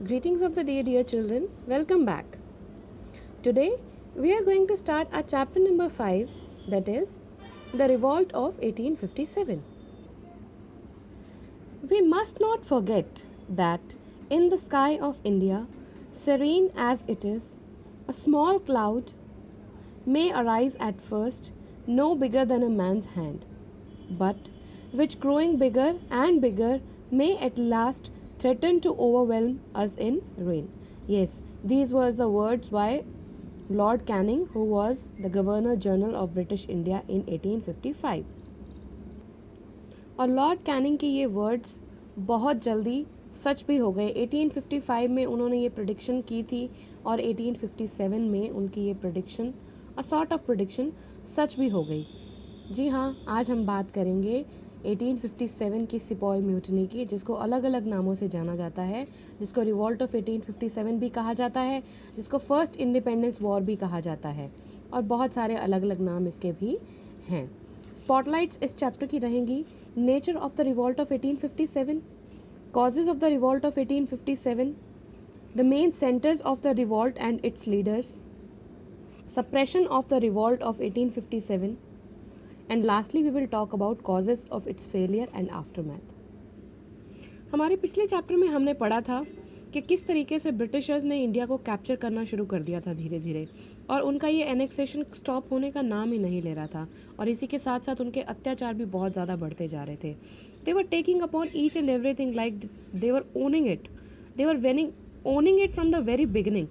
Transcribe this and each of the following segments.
Greetings of the day, dear children. Welcome back. Today, we are going to start our chapter number 5, that is, The Revolt of 1857. We must not forget that in the sky of India, serene as it is, a small cloud may arise at first no bigger than a man's hand, but which growing bigger and bigger may at last threaten to overwhelm us in ruin. Yes, these were the words by Lord Canning, who was the Governor General of British India in 1855. और Lord Canning के ये words बहुत जल्दी सच भी हो गए। 1855 में उन्होंने ये प्रिडिक्शन की थी और 1857 में उनकी ये prediction a sort of prediction सच भी हो गई। जी हाँ, आज हम बात करेंगे 1857 की सिपॉय म्यूटनी की, जिसको अलग अलग नामों से जाना जाता है, जिसको रिवॉल्ट ऑफ 1857 भी कहा जाता है, जिसको फर्स्ट इंडिपेंडेंस वॉर भी कहा जाता है, और बहुत सारे अलग अलग नाम इसके भी हैं। स्पॉटलाइट्स इस चैप्टर की रहेंगी nature of the revolt of 1857, causes of the revolt of 1857, the main centers of the revolt and its leaders, suppression of the revolt of 1857, and lastly we will talk about causes of its failure and aftermath. हमारे पिछले chapter में हमने पढ़ा था कि किस तरीके से ब्रिटिशर्स ने इंडिया को कैप्चर करना शुरू कर दिया था धीरे धीरे, और उनका ये एनेक्सेशन स्टॉप होने का नाम ही नहीं ले रहा था, और इसी के साथ साथ उनके अत्याचार भी बहुत ज़्यादा बढ़ते जा रहे थे। They were taking upon each and everything, like they were owning it, they were owning it from the very beginning.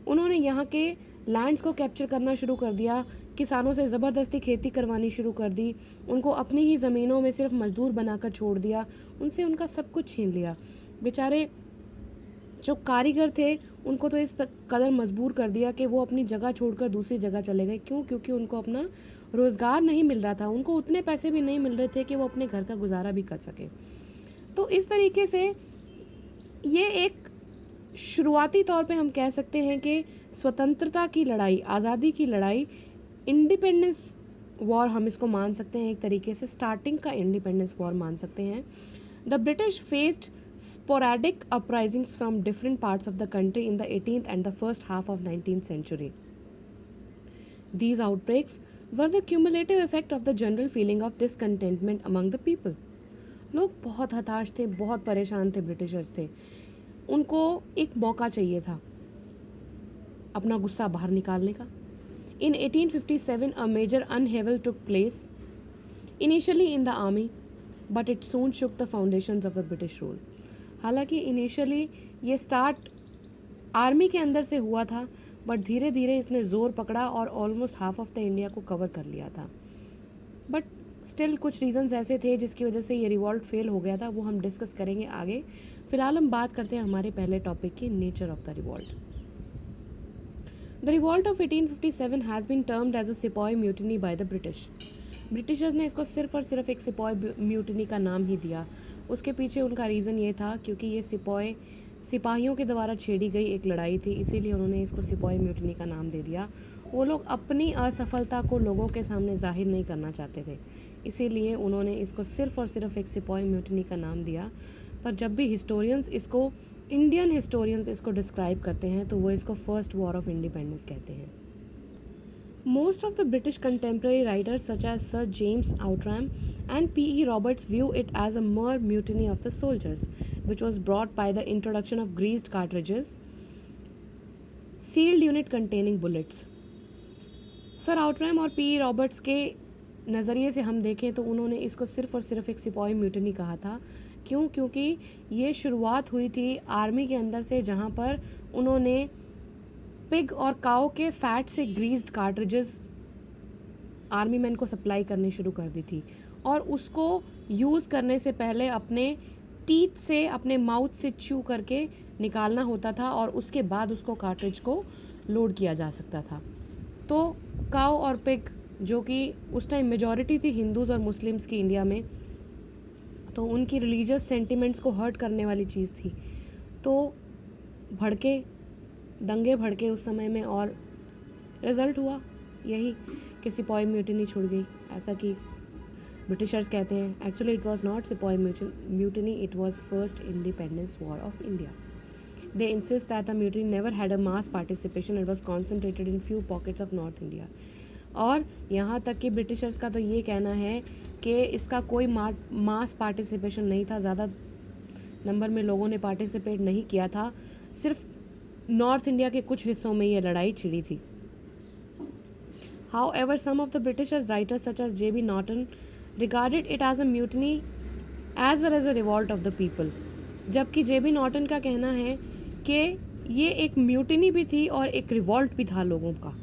उन्होंने यहाँ के लैंड्स को कैप्चर करना शुरू कर दिया, किसानों से ज़बरदस्ती खेती करवानी शुरू कर दी, उनको अपनी ही ज़मीनों में सिर्फ मजदूर बनाकर छोड़ दिया, उनसे उनका सब कुछ छीन लिया। बेचारे जो कारीगर थे उनको तो इस कदर मजबूर कर दिया कि वो अपनी जगह छोड़कर दूसरी जगह चले गए। क्यों? क्योंकि उनको अपना रोज़गार नहीं मिल रहा था, उनको उतने पैसे भी नहीं मिल रहे थे कि वो अपने घर का गुजारा भी कर सके। तो इस तरीके से ये एक शुरुआती तौर पे हम कह सकते हैं कि स्वतंत्रता की लड़ाई, आज़ादी की लड़ाई, इंडिपेंडेंस वॉर हम इसको मान सकते हैं, एक तरीके से स्टार्टिंग का इंडिपेंडेंस वॉर मान सकते हैं। The British faced sporadic uprisings from different parts of the country in the 18th and the first half of 19th century. These outbreaks were the cumulative effect of the general feeling of discontentment among the people. लोग बहुत हताश थे, बहुत परेशान थे, Britishers थे, उनको एक मौका चाहिए था अपना गुस्सा बाहर निकालने का। In 1857 a major upheaval took place, initially in the army, but it soon shook the foundations of the British rule. हालांकि इनिशियली ये स्टार्ट आर्मी के अंदर से हुआ था, बट धीरे धीरे इसने ज़ोर पकड़ा और almost half of the India को कवर कर लिया था। बट स्टिल कुछ रीजंस ऐसे थे जिसकी वजह से ये रिवॉल्ट फेल हो गया था, वो हम डिस्कस करेंगे आगे। फिलहाल हम बात करते हैं हमारे पहले टॉपिक की, nature of the revolt. The revolt of 1857 has been termed as a sepoy mutiny by the British. Britishers ने इसको सिर्फ और सिर्फ एक सिपॉय म्यूटिनी का नाम ही दिया। उसके पीछे उनका रीज़न ये था क्योंकि ये सिपाहियों के द्वारा छेड़ी गई एक लड़ाई थी, इसीलिए उन्होंने इसको सिपॉय म्यूटिनी का नाम दे दिया। वो लोग अपनी असफलता को लोगों के सामने जाहिर नहीं करना चाहते थे, इसीलिए उन्होंने इसको सिर्फ और सिर्फ एक सिपॉय म्यूटिनी का नाम दिया। पर जब भी इंडियन हिस्टोरियंस इसको डिस्क्राइब करते हैं तो वो इसको फर्स्ट वॉर ऑफ इंडिपेंडेंस कहते हैं। Most of the British contemporary writers such as Sir James Outram and P.E. Roberts view it as a mere mutiny of the soldiers, which was brought by the introduction of greased cartridges, sealed unit containing bullets. Sir Outram और P E. Roberts के नज़रिए से हम देखें तो उन्होंने इसको सिर्फ और सिर्फ एक सिपॉय म्यूटनी कहा था। क्यों? क्योंकि ये शुरुआत हुई थी आर्मी के अंदर से, जहाँ पर उन्होंने पिग और काओ के फैट से ग्रीस्ड कार्ट्रिजेस आर्मी मैन को सप्लाई करनी शुरू कर दी थी, और उसको यूज़ करने से पहले अपने टीथ से, अपने माउथ से च्यू करके निकालना होता था, और उसके बाद उसको कार्ट्रिज को लोड किया जा सकता था। तो काओ और पिग, जो कि उस टाइम मेजॉरिटी थी हिंदूज़ और मुस्लिम्स की इंडिया में, तो उनकी रिलीजियस सेंटिमेंट्स को हर्ट करने वाली चीज़ थी, तो दंगे भड़के उस समय में, और रिज़ल्ट हुआ यही कि सिपॉय म्यूटिनी छुड़ गई, ऐसा कि ब्रिटिशर्स कहते हैं। Actually it was not sepoy mutiny, it was first independence war of India. They insist that the mutiny never had a mass participation, it was concentrated in few pockets of North India. और यहाँ तक कि Britishers का तो ये कहना है कि इसका कोई मास पार्टिसिपेशन नहीं था, ज़्यादा नंबर में लोगों ने पार्टिसिपेट नहीं किया था, सिर्फ नॉर्थ इंडिया के कुछ हिस्सों में ये लड़ाई छिड़ी थी. However, some of the Britishers writers such as J.B. Norton regarded it as a mutiny as well as a revolt of the people. जबकि J.B. Norton का कहना है कि ये एक म्यूटिनी भी थी और एक रिवॉल्ट भी था लोगों का.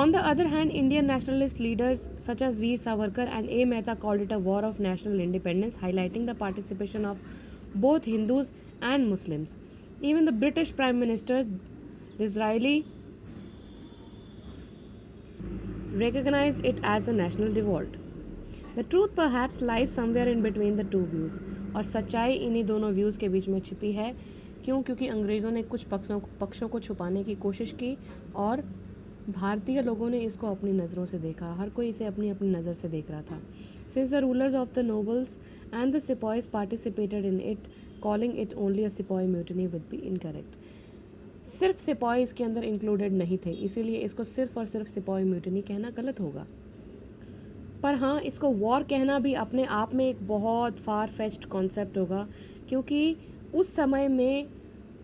On the other hand, Indian nationalist leaders such as Veer Savarkar and A. Mehta called it a war of national independence, highlighting the participation of both Hindus and Muslims. Even the British Prime Minister Disraeli recognized it as a national revolt. The truth perhaps lies somewhere in between the two views. और सच्चाई इन्हीं दोनों views के बीच में छिपी है. क्यों? क्योंकि अंग्रेज़ों ने कुछ पक्षों को छुपाने की कोशिश की और भारतीय लोगों ने इसको अपनी नज़रों से देखा. हर कोई इसे अपनी अपनी नज़र से देख रहा था. Since the rulers of the nobles and the sepoys participated in it, calling it only a sepoy mutiny would be incorrect. सिर्फ सिपाही इसके अंदर इंक्लूडेड नहीं थे, इसीलिए इसको सिर्फ और सिर्फ सिपाही म्यूटिनी कहना गलत होगा. पर हाँ, इसको वॉर कहना भी अपने आप में एक बहुत फार फेच्ड कॉन्सेप्ट होगा, क्योंकि उस समय में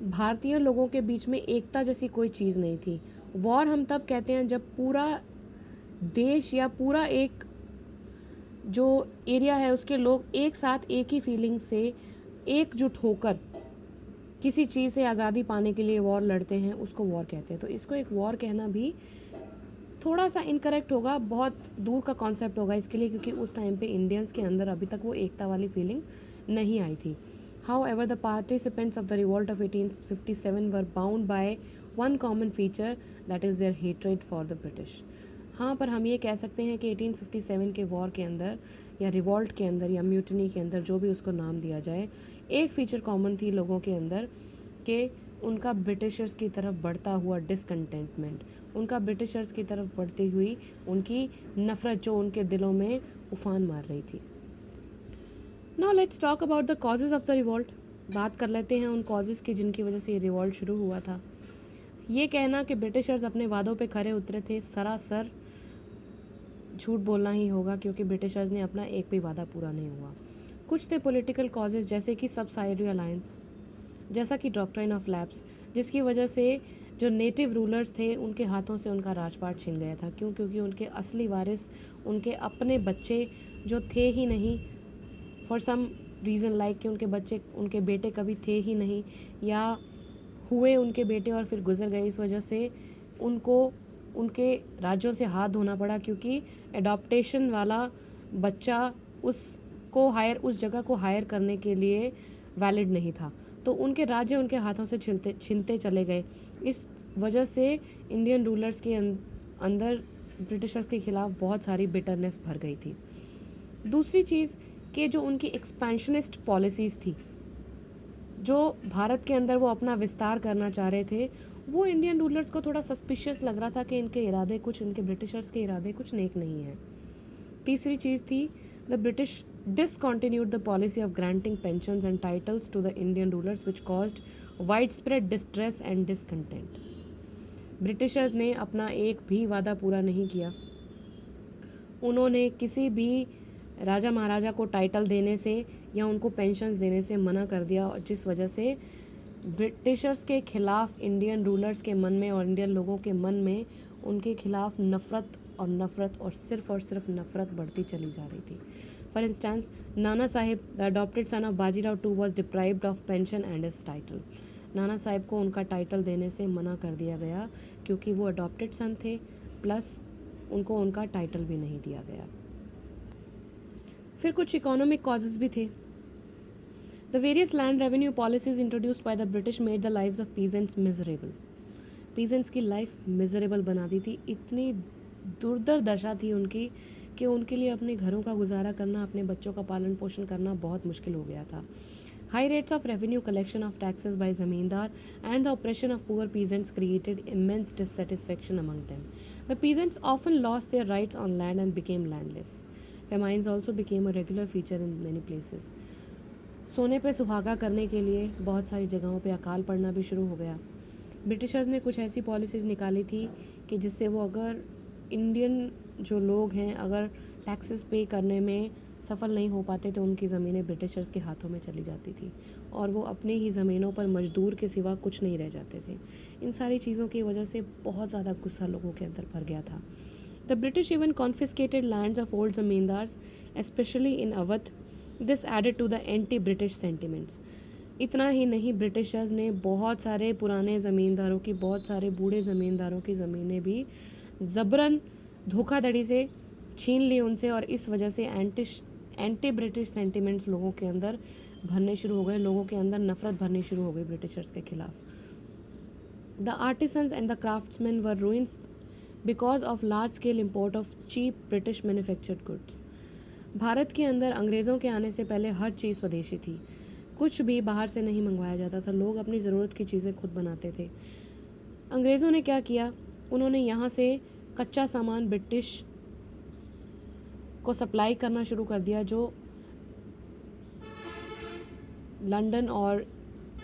भारतीय लोगों के बीच में एकता जैसी कोई चीज़ नहीं थी. वॉर हम तब कहते हैं जब पूरा देश या पूरा एक जो एरिया है उसके लोग एक साथ एक ही फीलिंग से एकजुट होकर किसी चीज़ से आज़ादी पाने के लिए वॉर लड़ते हैं, उसको वॉर कहते हैं. तो इसको एक वॉर कहना भी थोड़ा सा इनकरेक्ट होगा, बहुत दूर का कॉन्सेप्ट होगा इसके लिए, क्योंकि उस टाइम पे इंडियंस के अंदर अभी तक वो एकता वाली फीलिंग नहीं आई थी. However, the participants of the revolt of 1857 were bound by one common feature, that is their hatred for the British. हाँ, पर हम ये कह सकते हैं कि 1857 के वॉर के अंदर या रिवॉल्ट के अंदर या म्यूटनी के अंदर, जो भी उसको नाम दिया जाए, एक फीचर कॉमन थी लोगों के अंदर कि उनका ब्रिटिशर्स की तरफ बढ़ता हुआ डिसकंटेंटमेंट, उनका ब्रिटिशर्स की तरफ बढ़ती हुई उनकी नफ़रत जो उनके दिलों में उफान मार रही थी. Now let's talk about the causes of the revolt. बात कर लेते हैं उन कॉजेज़ की जिनकी वजह से ये रिवॉल्ट शुरू हुआ था. ये कहना कि ब्रिटिशर्स अपने वादों पे खरे उतरे थे, सरासर झूठ बोलना ही होगा, क्योंकि ब्रिटिशर्स ने अपना एक भी वादा पूरा नहीं हुआ. कुछ थे पॉलिटिकल कॉजेज़, जैसे कि सबसाइडरी अलायंस, जैसा कि डॉक्ट्राइन ऑफ लैप्स, जिसकी वजह से जो नेटिव रूलर्स थे उनके हाथों से उनका राजपाट छिन गया था. क्यों? क्योंकि उनके असली वारिस उनके अपने बच्चे जो थे ही नहीं, फॉर सम रीज़न लाइक कि उनके बेटे कभी थे ही नहीं, या हुए उनके बेटे और फिर गुजर गए. इस वजह से उनको उनके राज्यों से हाथ धोना पड़ा, क्योंकि एडॉप्टेशन वाला बच्चा उस जगह को हायर करने के लिए वैलिड नहीं था. तो उनके राज्य उनके हाथों से छिनते चले गए. इस वजह से इंडियन रूलर्स के अंदर ब्रिटिशर्स के खिलाफ बहुत सारी बिटरनेस भर गई थी. दूसरी चीज़ कि जो उनकी एक्सपेंशनिस्ट पॉलिसीज़ थी, जो भारत के अंदर वो अपना विस्तार करना चाह रहे थे, वो इंडियन रूलर्स को थोड़ा सस्पिशियस लग रहा था कि इनके ब्रिटिशर्स के इरादे कुछ नेक नहीं हैं. तीसरी चीज़ थी the British discontinued the policy of granting pensions and titles to the Indian rulers, which caused widespread distress and discontent. Britishers ने अपना एक भी वादा पूरा नहीं किया. उन्होंने किसी भी राजा महाराजा को टाइटल देने से या उनको पेंशन्स देने से मना कर दिया, और जिस वजह से ब्रिटिशर्स के खिलाफ इंडियन रूलर्स के मन में और इंडियन लोगों के मन में उनके खिलाफ नफ़रत और सिर्फ नफ़रत बढ़ती चली जा रही थी. For instance, Nana Sahib, the adopted son of Bajirao II, was deprived of pension and his title. Nana Sahib को उनका टाइटल देने से मना कर दिया गया, क्योंकि वो अडॉप्टेड सन थे, प्लस उनको उनका टाइटल भी नहीं दिया गया. फिर कुछ इकोनॉमिक कॉजेज़ भी थे. The various land revenue policies introduced by the British made the lives of peasants miserable. peasants की लाइफ मिजरेबल बना दी थी. इतनी दुर्धर दशा थी उनकी कि उनके लिए अपने घरों का गुजारा करना, अपने बच्चों का पालन पोषण करना बहुत मुश्किल हो गया था. High rates of revenue collection of taxes by zamindar and the oppression of poor peasants created immense dissatisfaction among them. The peasants often lost their rights on land and became landless. Famines also became a regular feature in many places. सोने पे सुहागा करने के लिए बहुत सारी जगहों पे अकाल पड़ना भी शुरू हो गया। ब्रिटिशर्स ने कुछ ऐसी पॉलिसीज़ निकाली थी कि जिससे वो अगर इंडियन जो लोग हैं अगर टैक्सेस पे करने में सफल नहीं हो पाते तो उनकी ज़मीनें ब्रिटिशर्स के हाथों में चली जाती थी और वो अपनी ही ज़मीनों पर मजदूर के सिवा कुछ नहीं रह जाते थे। इन सारी चीज़ों की वजह से बहुत ज़्यादा गुस्सा लोगों के अंदर भर गया था। The British even confiscated lands of old zamindars specially in Awadh. This added to the anti British sentiments. इतना ही नहीं, ब्रिटिशर्स ने बहुत सारे पुराने ज़मींदारों की, बहुत सारे बूढ़े ज़मींदारों की ज़मीनें भी ज़बरन धोखाधड़ी से छीन ली उनसे और इस वजह से एंटी ब्रिटिश सेंटिमेंट्स लोगों के अंदर भरने शुरू हो गए, लोगों के अंदर नफरत भरनी शुरू हो गई ब्रिटिशर्स के खिलाफ। The artisans and the craftsman were ruins because of large scale import of cheap British manufactured goods. Bharat के अंदर अंग्रेज़ों के आने से पहले हर चीज़ स्वदेशी थी, कुछ भी बाहर से नहीं मंगवाया जाता था, लोग अपनी ज़रूरत की चीज़ें खुद बनाते थे। अंग्रेज़ों ने क्या किया, उन्होंने यहाँ से कच्चा सामान ब्रिटिश को सप्लाई करना शुरू कर दिया, जो लंदन और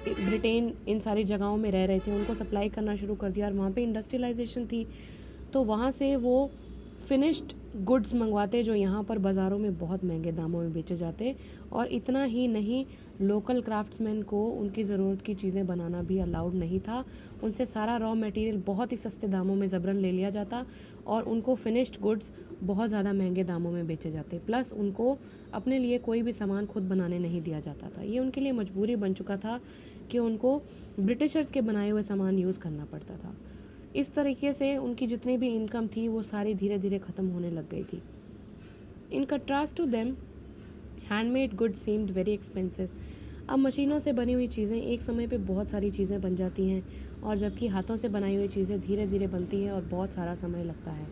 ब्रिटेन इन सारी जगहों में रह रहे थे उनको सप्लाई करना शुरू कर दिया और वहाँ पे इंडस्ट्रियलाइजेशन थी तो वहाँ से वो फिनिश्ड गुड्स मंगवाते जो यहाँ पर बाज़ारों में बहुत महंगे दामों में बेचे जाते। और इतना ही नहीं, लोकल क्राफ्ट्समैन को उनकी ज़रूरत की चीज़ें बनाना भी अलाउड नहीं था, उनसे सारा रॉ मटेरियल बहुत ही सस्ते दामों में ज़बरन ले लिया जाता और उनको फिनिश्ड गुड्स बहुत ज़्यादा महंगे दामों में बेचे जाते, प्लस उनको अपने लिए कोई भी सामान खुद बनाने नहीं दिया जाता था। ये उनके लिए मजबूरी बन चुका था कि उनको ब्रिटिशर्स के बनाए हुए सामान यूज़ करना पड़ता था। इस तरीके से उनकी जितनी भी इनकम थी वो सारी धीरे धीरे ख़त्म होने लग गई थी। In contrast to them handmade goods seemed very expensive. अब मशीनों से बनी हुई चीज़ें एक समय पे बहुत सारी चीज़ें बन जाती हैं और जबकि हाथों से बनाई हुई चीज़ें धीरे धीरे बनती हैं और बहुत सारा समय लगता है,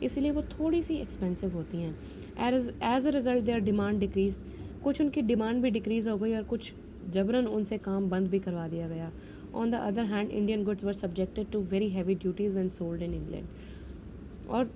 इसलिए वो थोड़ी सी एक्सपेंसिव होती हैं। As a result their demand decrease. कुछ उनकी डिमांड भी डिक्रीज़ हो गई और कुछ जबरन उनसे काम बंद भी करवा दिया गया। On the other hand Indian goods were subjected to very heavy duties when sold in England. और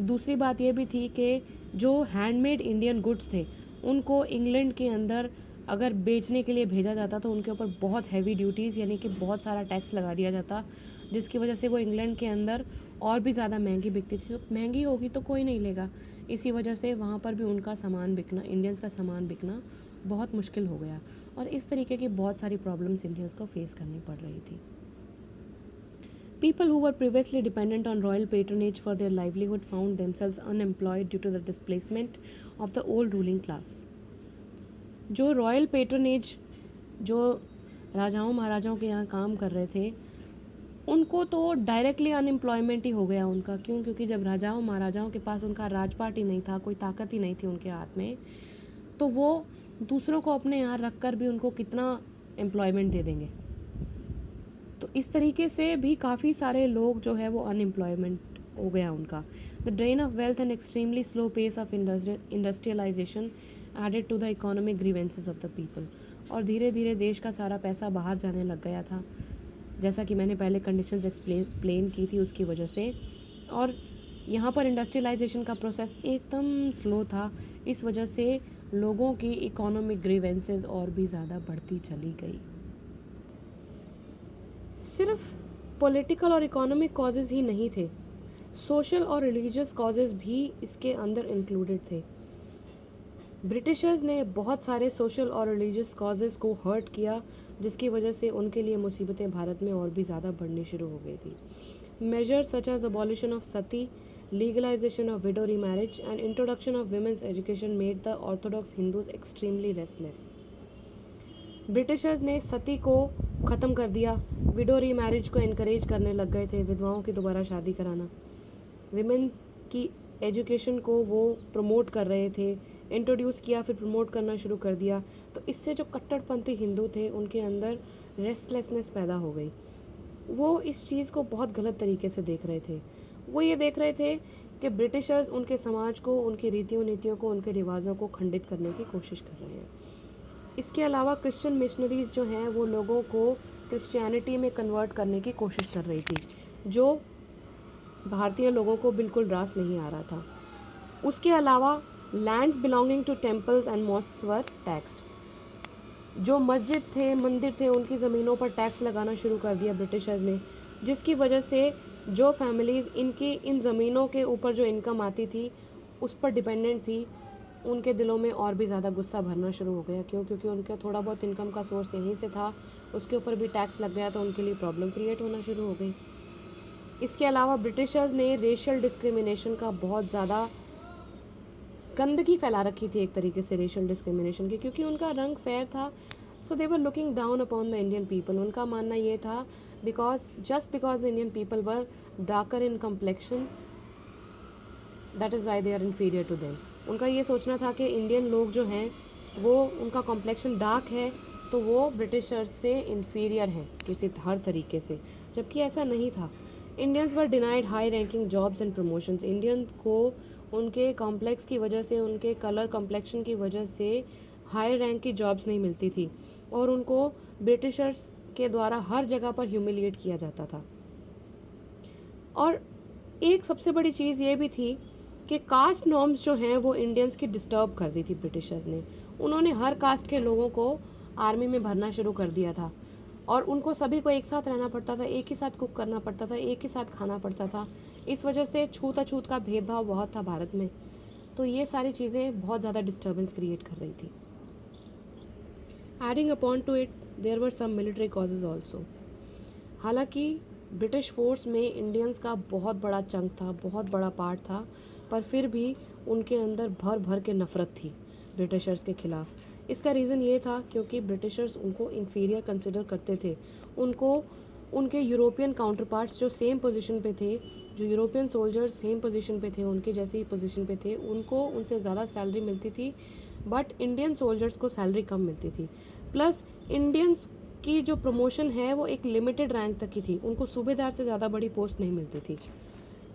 दूसरी बात ये भी थी कि जो हैंडमेड इंडियन गुड्स थे उनको इंग्लैंड के अंदर अगर बेचने के लिए भेजा जाता तो उनके ऊपर बहुत हैवी ड्यूटीज़ यानी कि बहुत सारा टैक्स लगा दिया जाता, जिसकी वजह से वो इंग्लैंड के अंदर और भी ज़्यादा महंगी बिकती थी। तो महंगी होगी तो कोई नहीं लेगा, इसी वजह से वहाँ पर भी उनका सामान बिकना, इंडियंस का सामान बिकना बहुत मुश्किल हो गया और इस तरीके की बहुत सारी प्रॉब्लम्स इंडियंस को फेस करनी पड़ रही थी। People who were previously dependent on royal patronage for their livelihood found themselves unemployed due to the displacement of the old ruling class. जो रॉयल पेट्रोनेज, जो राजाओं महाराजाओं के यहाँ काम कर रहे थे, उनको तो डायरेक्टली अनएम्प्लॉयमेंट ही हो गया उनका। क्यों? क्योंकि जब राजाओं महाराजाओं के पास उनका राजपाट ही नहीं था, कोई ताकत ही नहीं थी उनके हाथ में, तो वो दूसरों को अपने यहाँ रख कर भी उनको कितना एम्प्लॉयमेंट दे देंगे। तो इस तरीके से भी काफ़ी सारे लोग जो है वो अनएम्प्लॉयमेंट हो गया उनका। The drain of wealth and extremely slow pace of industrialisation added to the economic grievances of the people. और धीरे धीरे देश का सारा पैसा बाहर जाने लग गया था, जैसा कि मैंने पहले कंडीशंस एक्सप्लेन की थी उसकी वजह से। और यहाँ पर इंडस्ट्रियलाइजेशन का प्रोसेस एकदम स्लो था, इस वजह से लोगों की इकोनॉमिक ग्रीवेंसेस और भी ज़्यादा बढ़ती चली गई। सिर्फ पॉलिटिकल और इकोनॉमिक कॉजेज़ ही नहीं थे, सोशल और रिलीजियस कॉजेज़ भी इसके अंदर इंक्लूडेड थे। ब्रिटिशर्स ने बहुत सारे सोशल और रिलीजियस कॉजेज़ को हर्ट किया, जिसकी वजह से उनके लिए मुसीबतें भारत में और भी ज़्यादा बढ़नी शुरू हो गई थी। Measures such as abolition of sati, legalization of widow remarriage and introduction of women's education made the orthodox Hindus extremely restless. Britishers ने सती को ख़त्म कर दिया, विडो रीमैरिज को इनकरेज करने लग गए थे, विधवाओं की दोबारा शादी कराना, विमेन की एजुकेशन को वो प्रमोट कर रहे थे, इंट्रोड्यूस किया फिर प्रमोट करना शुरू कर दिया। तो इससे जो कट्टरपंथी हिंदू थे उनके अंदर रेस्टलेसनेस पैदा हो गई। वो इस चीज़ को बहुत गलत तरीके से देख रहे थे। वो ये देख रहे थे कि ब्रिटिशर्स उनके समाज को, उनकी रीतियों नीतियों को, उनके रिवाजों को खंडित करने की कोशिश कर रहे हैं। इसके अलावा क्रिश्चियन मिशनरीज़ जो हैं वो लोगों को क्रिश्चियनिटी में कन्वर्ट करने की कोशिश कर रही थी, जो भारतीय लोगों को बिल्कुल रास नहीं आ रहा था। उसके अलावा lands belonging to temples and mosques were taxed. जो मस्जिद थे, मंदिर थे, उनकी ज़मीनों पर टैक्स लगाना शुरू कर दिया ब्रिटिशर्स ने, जिसकी वजह से जो फैमिलीज़ इनकी इन ज़मीनों के ऊपर जो इनकम आती थी उस पर डिपेंडेंट थी, उनके दिलों में और भी ज़्यादा गुस्सा भरना शुरू हो गया। क्यों? क्योंकि उनका थोड़ा बहुत इनकम का सोर्स यहीं से था, उसके ऊपर भी टैक्स लग गया तो उनके लिए प्रॉब्लम क्रिएट होना शुरू हो गई। इसके अलावा ब्रिटिशर्स ने रेशियल डिस्क्रिमिनेशन का बहुत ज़्यादा गंदगी फैला रखी थी एक तरीके से रेशियल डिस्क्रिमिनेशन की, क्योंकि उनका रंग फेयर था। So they were looking down upon the Indian people. उनका मानना ये था because the Indian people were darker in complexion, that is why they are inferior to them. उनका ये सोचना था कि इंडियन लोग जो हैं वो उनका कॉम्प्लेक्शन डार्क है तो वो ब्रिटिशर्स से इन्फीरियर हैं किसी हर तरीके से, जबकि ऐसा नहीं था। Indians were denied high ranking jobs and promotions. Indian को उनके कॉम्प्लेक्स की वजह से, उनके कलर कॉम्प्लेक्शन की वजह से हाई रैंक की जॉब्स नहीं मिलती थी और उनको ब्रिटिशर्स के द्वारा हर जगह पर ह्यूमिलिएट किया जाता था। और एक सबसे बड़ी चीज़ ये भी थी कि कास्ट नॉर्म्स जो हैं वो इंडियंस की डिस्टर्ब कर दी थी ब्रिटिशर्स ने। उन्होंने हर कास्ट के लोगों को आर्मी में भरना शुरू कर दिया था और उनको सभी को एक साथ रहना पड़ता था, एक ही साथ कुक करना पड़ता था, एक ही साथ खाना पड़ता था। इस वजह से छूत अछूत का भेदभाव बहुत था भारत में। तो ये सारी चीज़ें बहुत ज़्यादा डिस्टर्बेंस क्रिएट कर रही थी। Adding upon to it there were some military causes also. हालांकि ब्रिटिश फोर्स में इंडियंस का बहुत बड़ा चंक था, बहुत बड़ा पार्ट था, पर फिर भी उनके अंदर भर भर के नफ़रत थी ब्रिटिशर्स के ख़िलाफ़। इसका रीज़न ये था क्योंकि ब्रिटिशर्स उनको इन्फीरियर कंसिडर करते थे। उनको उनके यूरोपियन काउंटर पार्ट्स जो सेम पोजीशन पे थे, जो यूरोपियन सोल्जर्स सेम पोजीशन पे थे, उनके जैसी पोजीशन पे थे, उनको उनसे ज़्यादा सैलरी मिलती थी, बट इंडियन सोल्जर्स को सैलरी कम मिलती थी। प्लस इंडियंस की जो प्रमोशन है वो एक लिमिटेड रैंक तक की थी, उनको सूबेदार से ज़्यादा बड़ी पोस्ट नहीं मिलती थी।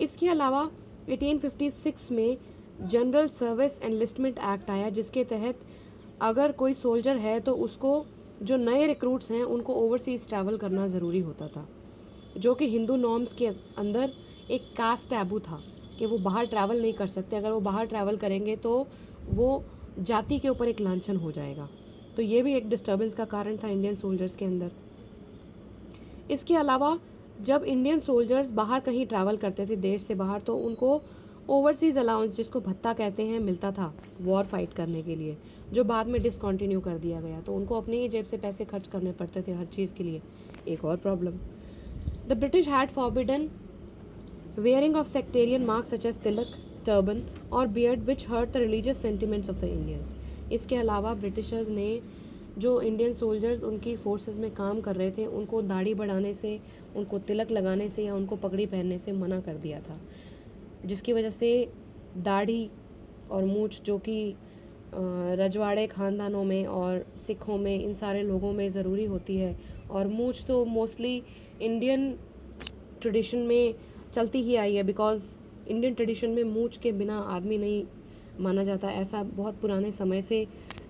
इसके अलावा 1856 में जनरल सर्विस एनलिस्टमेंट एक्ट आया, जिसके तहत अगर कोई सोल्जर है तो उसको, जो नए रिक्रूट्स हैं, उनको ओवरसीज़ ट्रैवल करना ज़रूरी होता था, जो कि हिंदू नॉर्म्स के अंदर एक कास्ट टैबू था कि वो बाहर ट्रैवल नहीं कर सकते। अगर वो बाहर ट्रैवल करेंगे तो वो जाति के ऊपर एक लांछन हो जाएगा। तो ये भी एक डिस्टर्बेंस का कारण था इंडियन सोल्जर्स के अंदर। इसके अलावा जब इंडियन सोल्जर्स बाहर कहीं ट्रैवल करते थे देश से बाहर, तो उनको ओवरसीज़ अलाउंस, जिसको भत्ता कहते हैं, मिलता था वॉर फाइट करने के लिए, जो बाद में डिसकंटिन्यू कर दिया गया। तो उनको अपनी ही जेब से पैसे खर्च करने पड़ते थे हर चीज़ के लिए। एक और problem, the British had forbidden wearing of sectarian marks such as tilak, turban और beard which hurt the religious sentiments of the Indians. इसके अलावा ब्रिटिशर्स ने जो इंडियन सोल्जर्स उनकी फोर्सेस में काम कर रहे थे, उनको दाढ़ी बढ़ाने से, उनको तिलक लगाने से या उनको पगड़ी पहनने से मना कर दिया था, जिसकी वजह से दाढ़ी और मूछ, जो कि रजवाड़े ख़ानदानों में और सिखों में, इन सारे लोगों में ज़रूरी होती है, और मूछ तो मोस्टली इंडियन ट्रेडिशन में चलती ही आई है, बिकॉज़ इंडियन ट्रेडिशन में मूछ के बिना आदमी नहीं माना जाता, ऐसा बहुत पुराने समय से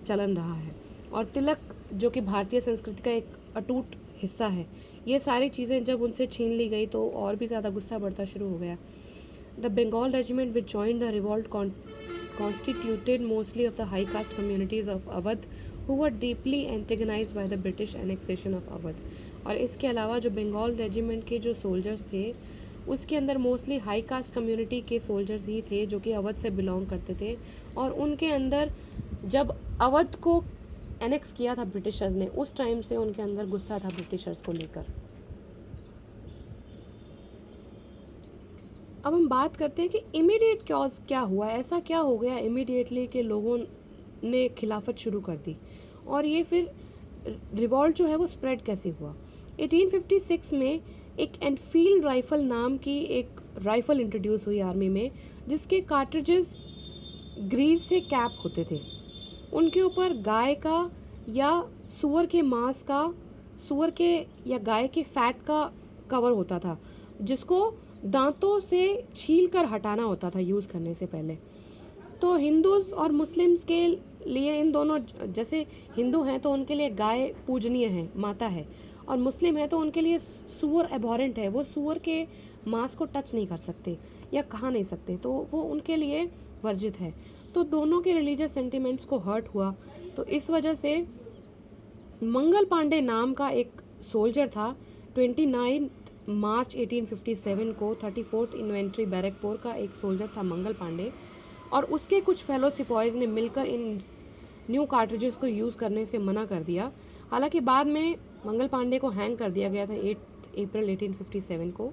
चलन रहा है। और तिलक, जो कि भारतीय संस्कृति का एक अटूट हिस्सा है, ये सारी चीज़ें जब उनसे छीन ली गई तो और भी ज़्यादा गुस्सा बढ़ता शुरू हो गया। The Bengal regiment which joined the revolt constituted mostly of the high caste communities of Awadh who were deeply antagonized by the British annexation of Awadh। और इसके अलावा जो बंगाल रेजिमेंट के जो सोल्जर्स थे उसके अंदर मोस्टली हाई कास्ट कम्युनिटी के सोल्जर्स ही थे जो कि अवध से बिलोंग करते थे, और उनके अंदर जब अवध को एनेक्स किया था ब्रिटिशर्स ने, उस टाइम से उनके अंदर गुस्सा था ब्रिटिशर्स को लेकर। अब हम बात करते हैं कि इमीडिएट कॉज क्या हुआ, ऐसा क्या हो गया इमीडिएटली कि लोगों ने खिलाफत शुरू कर दी, और ये फिर रिवॉल्ट जो है वो स्प्रेड कैसे हुआ। 1856 में एक एनफील्ड राइफल नाम की एक राइफल इंट्रोड्यूस हुई आर्मी में, जिसके कार्ट्रिजेस ग्रीस से कैप होते थे। उनके ऊपर गाय का या सूअर के मांस का, सूअर के या गाय के फैट का कवर होता था, जिसको दांतों से छील कर हटाना होता था यूज़ करने से पहले। तो हिंदूज़ और मुस्लिम्स के लिए इन दोनों, जैसे हिंदू हैं तो उनके लिए गाय पूजनीय है, माता है, और मुस्लिम है तो उनके लिए सूअर एबॉरेंट है, वो सूअर के मांस को टच नहीं कर सकते या खा नहीं सकते, तो वो उनके लिए वर्जित है। तो दोनों के रिलीजियस सेंटिमेंट्स को हर्ट हुआ, तो इस वजह से मंगल पांडे नाम का एक सोल्जर था। 29 मार्च 1857 को 34th इन्वेंट्री बैरकपुर का एक सोल्जर था मंगल पांडे, और उसके कुछ फेलो सिपॉइज ने मिलकर इन न्यू कार्ट्रिजेस को यूज़ करने से मना कर दिया। हालांकि बाद में मंगल पांडे को हैंग कर दिया गया था 8 अप्रैल 1857 को।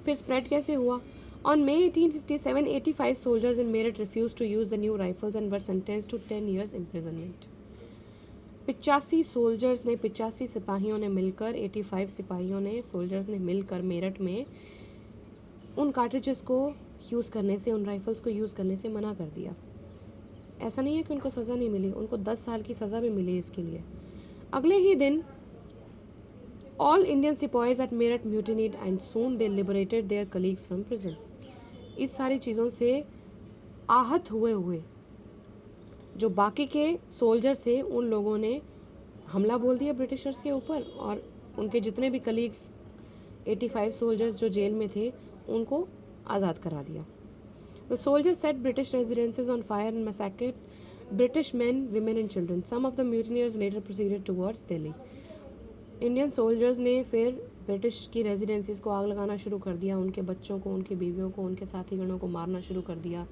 फिर स्प्रेड कैसे हुआ? On May 1857, 85 soldiers in Meerut refused to use the new rifles and were sentenced to 10 years imprisonment. 85 soldiers ने, 85 सिपाहियों ने मिलकर, 85 सिपाहियों ने, सोल्जर्स ने मिलकर मेरठ में उन कार्ट्रिजेस को यूज़ करने से, उन राइफल्स को यूज़ करने से मना कर दिया। ऐसा नहीं है कि उनको सज़ा नहीं मिली, उनको 10 साल की सज़ा भी मिली इसके लिए। अगले ही दिन ऑल इंडियन सिपाहीज at Meerut mutinied and soon they liberated their colleagues from prison. इस सारी चीज़ों से आहत हुए जो बाकी के सोल्जर्स थे, उन लोगों ने हमला बोल दिया ब्रिटिशर्स के ऊपर, और उनके जितने भी कलीग्स 85 सोल्जर्स जो जेल में थे उनको आज़ाद करा दिया। The soldiers set British residences on fire and massacred British men, women and children. Some of the mutineers later proceeded towards Delhi. Indian soldiers ने फिर ब्रिटिश की रेजिडेंसीज को आग लगाना शुरू कर दिया, उनके बच्चों को, उनके बीवियों को, उनके साथीगणों को मारना शुरू कर दिया,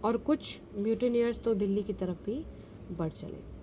और कुछ म्यूटिनियर्स तो दिल्ली की तरफ भी बढ़ चले।